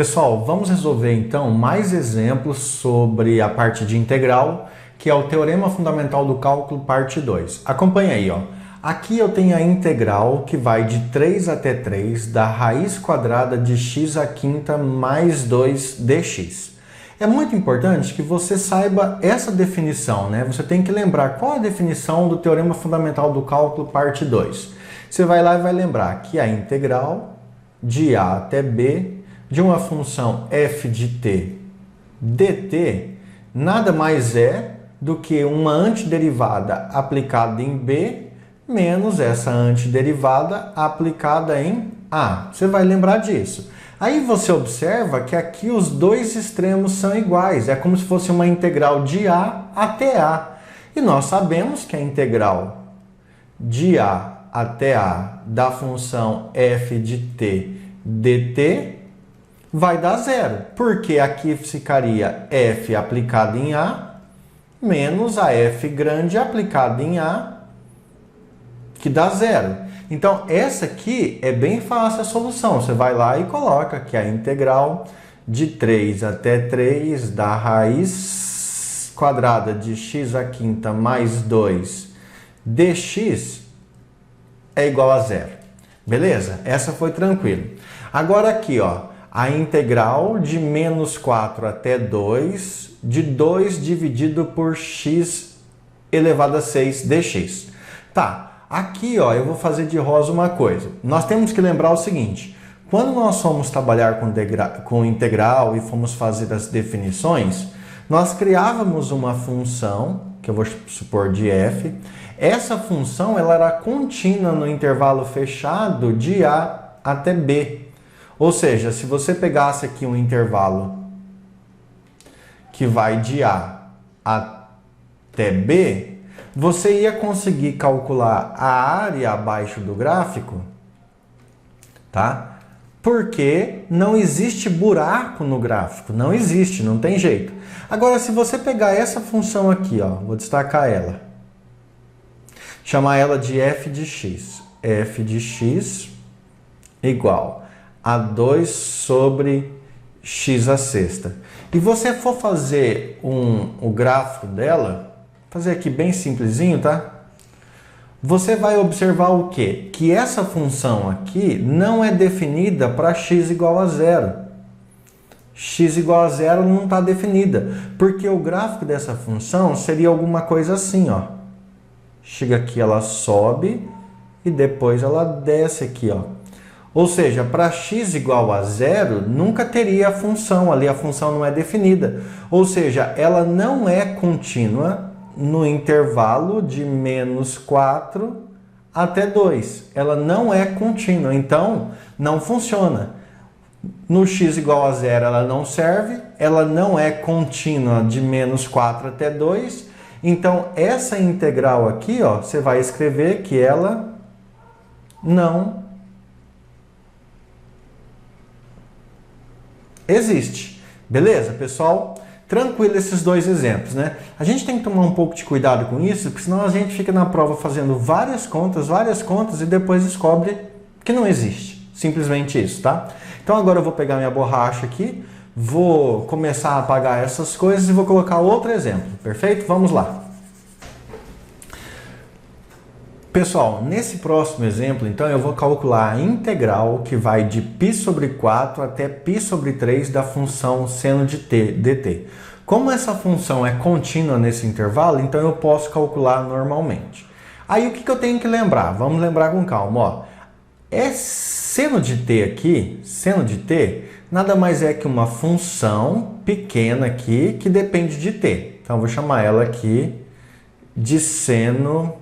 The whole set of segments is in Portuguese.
Pessoal, vamos resolver então mais exemplos sobre a parte de integral, que é o Teorema Fundamental do Cálculo, parte 2. Acompanha aí, ó. Aqui eu tenho a integral que vai de 3 até 3 da raiz quadrada de x à quinta mais 2 dx. É muito importante que você saiba essa definição, né? Você tem que lembrar qual a definição do Teorema Fundamental do Cálculo, parte 2. Você vai lá e vai lembrar que a integral de a até b de uma função f de t dt nada mais é do que uma antiderivada aplicada em b menos essa antiderivada aplicada em a. Você vai lembrar disso. Aí você observa que aqui os dois extremos são iguais. É como se fosse uma integral de a até a. E nós sabemos que a integral de a até a da função f de t dt vai dar zero. Porque aqui ficaria f aplicado em a menos a f grande aplicada em a, que dá zero. Então, essa aqui é bem fácil a solução. Você vai lá e coloca que a integral de 3 até 3 da raiz quadrada de x à quinta mais 2 dx é igual a zero. Beleza? Essa foi tranquila. Agora aqui, ó, a integral de menos 4 até 2 de 2 dividido por x elevado a 6 dx. Tá. Aqui, ó, eu vou fazer de rosa uma coisa. Nós temos que lembrar o seguinte. Quando nós fomos trabalhar com integral e fomos fazer as definições, nós criávamos uma função, que eu vou supor de f. Essa função ela era contínua no intervalo fechado de a até b. Ou seja, se você pegasse aqui um intervalo que vai de a até b, você ia conseguir calcular a área abaixo do gráfico, tá? Porque não existe buraco no gráfico, não existe, não tem jeito. Agora, se você pegar essa função aqui, ó, vou destacar ela, chamar ela de f de x igual a 2 sobre x à sexta. E você for fazer o gráfico dela, fazer aqui bem simplesinho, tá? Você vai observar o quê? Que essa função aqui não é definida para x igual a zero. X igual a zero não está definida, porque o gráfico dessa função seria alguma coisa assim, ó. Chega aqui, ela sobe e depois ela desce aqui, ó. Ou seja, para x igual a zero, nunca teria a função ali, a função não é definida. Ou seja, ela não é contínua no intervalo de menos 4 até 2. Ela não é contínua, então não funciona. No x igual a zero ela não serve, ela não é contínua de menos 4 até 2. Então essa integral aqui, ó, você vai escrever que ela não existe. Beleza, pessoal? Tranquilo esses dois exemplos, né? A gente tem que tomar um pouco de cuidado com isso, porque senão a gente fica na prova fazendo várias contas e depois descobre que não existe. Simplesmente isso, tá? Então agora eu vou pegar minha borracha aqui, vou começar a apagar essas coisas e vou colocar outro exemplo, perfeito? Vamos lá. Pessoal, nesse próximo exemplo, então, eu vou calcular a integral que vai de π sobre 4 até π sobre 3 da função seno de t, dt. Como essa função é contínua nesse intervalo, então eu posso calcular normalmente. Aí o que eu tenho que lembrar? Vamos lembrar com calma, ó. Seno de t aqui, seno de t, nada mais é que uma função pequena aqui que depende de t. Então eu vou chamar ela aqui de seno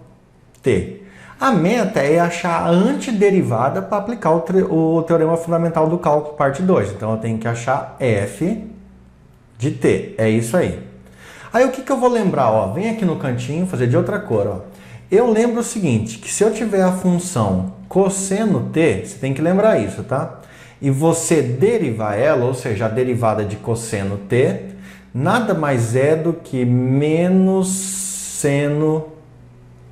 t. A meta é achar a antiderivada para aplicar o Teorema Fundamental do Cálculo, parte 2. Então, eu tenho que achar f de t. É isso aí. Aí, o que eu vou lembrar? Ó, vem aqui no cantinho, fazer de outra cor. Ó. Eu lembro o seguinte, que se eu tiver a função cosseno t, você tem que lembrar isso, tá? E você derivar ela, ou seja, a derivada de cosseno t, nada mais é do que menos seno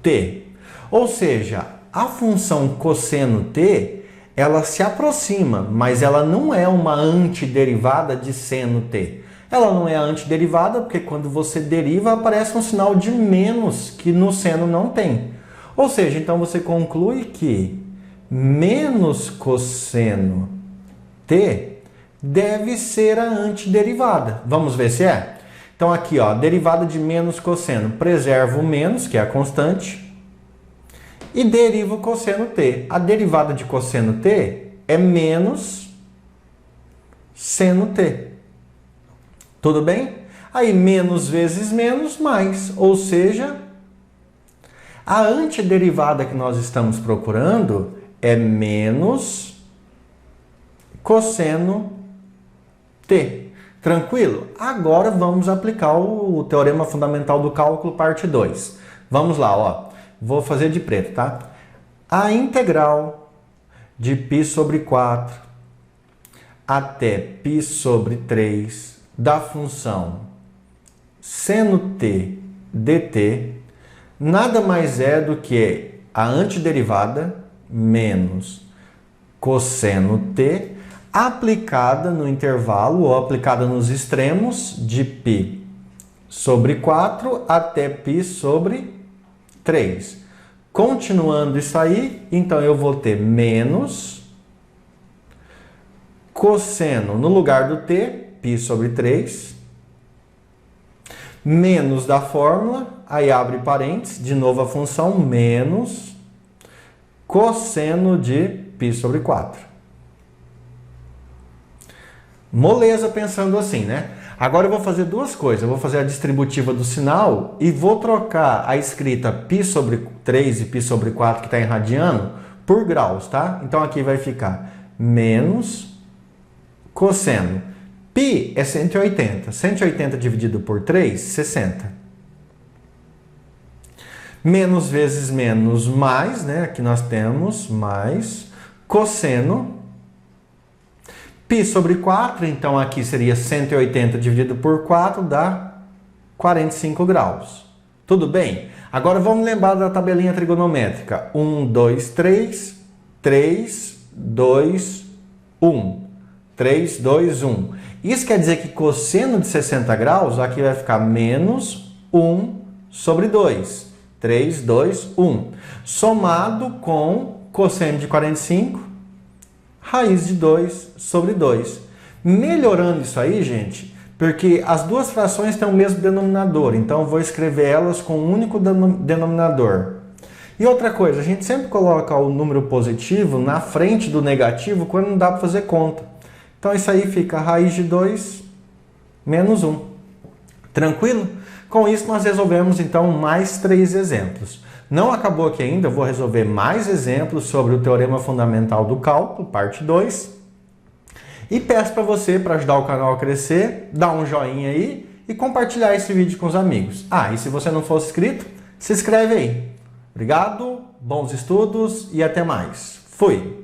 t. Ou seja, a função cosseno t ela se aproxima, mas ela não é uma antiderivada de seno t. Ela não é antiderivada porque quando você deriva aparece um sinal de menos que no seno não tem. Ou seja, então você conclui que menos cosseno t deve ser a antiderivada. Vamos ver se é? Então aqui, ó, derivada de menos cosseno. Preservo o menos, que é a constante, e derivo o cosseno t. A derivada de cosseno t é menos seno t. Tudo bem? Aí menos vezes menos, mais. Ou seja, a antiderivada que nós estamos procurando é menos cosseno t. Tranquilo? Agora vamos aplicar o Teorema Fundamental do Cálculo, parte 2. Vamos lá, ó. Vou fazer de preto, tá? A integral de π sobre 4 até π sobre 3 da função seno t dt nada mais é do que a antiderivada menos cosseno t aplicada no intervalo ou aplicada nos extremos de π sobre 4 até π sobre 3. Continuando isso aí, então eu vou ter menos cosseno no lugar do t, π sobre 3, menos da fórmula, aí abre parênteses, de novo a função, menos cosseno de π sobre 4. Moleza pensando assim, né? Agora eu vou fazer duas coisas. Eu vou fazer a distributiva do sinal e vou trocar a escrita π sobre 3 e π sobre 4, que está em radiano, por graus, tá? Então aqui vai ficar menos cosseno. Π é 180. 180 dividido por 3, 60. Menos vezes menos, mais, né? Aqui nós temos mais cosseno. Π sobre 4, então aqui seria 180 dividido por 4, dá 45 graus. Tudo bem? Agora vamos lembrar da tabelinha trigonométrica. 1, 2, 3, 3, 2, 1. 3, 2, 1. Isso quer dizer que cosseno de 60 graus, aqui vai ficar menos 1 sobre 2. 3, 2, 1. Somado com cosseno de 45, raiz de 2 sobre 2. Melhorando isso aí, gente, porque as duas frações têm o mesmo denominador, então eu vou escrever elas com um único denominador. E outra coisa, a gente sempre coloca o número positivo na frente do negativo quando não dá para fazer conta. Então isso aí fica raiz de 2 menos 1. Tranquilo? Com isso nós resolvemos então mais 3 exemplos. Não acabou aqui ainda, eu vou resolver mais exemplos sobre o Teorema Fundamental do Cálculo, parte 2. E peço para você, para ajudar o canal a crescer, dar um joinha aí e compartilhar esse vídeo com os amigos. Ah, e se você não for inscrito, se inscreve aí. Obrigado, bons estudos e até mais. Fui!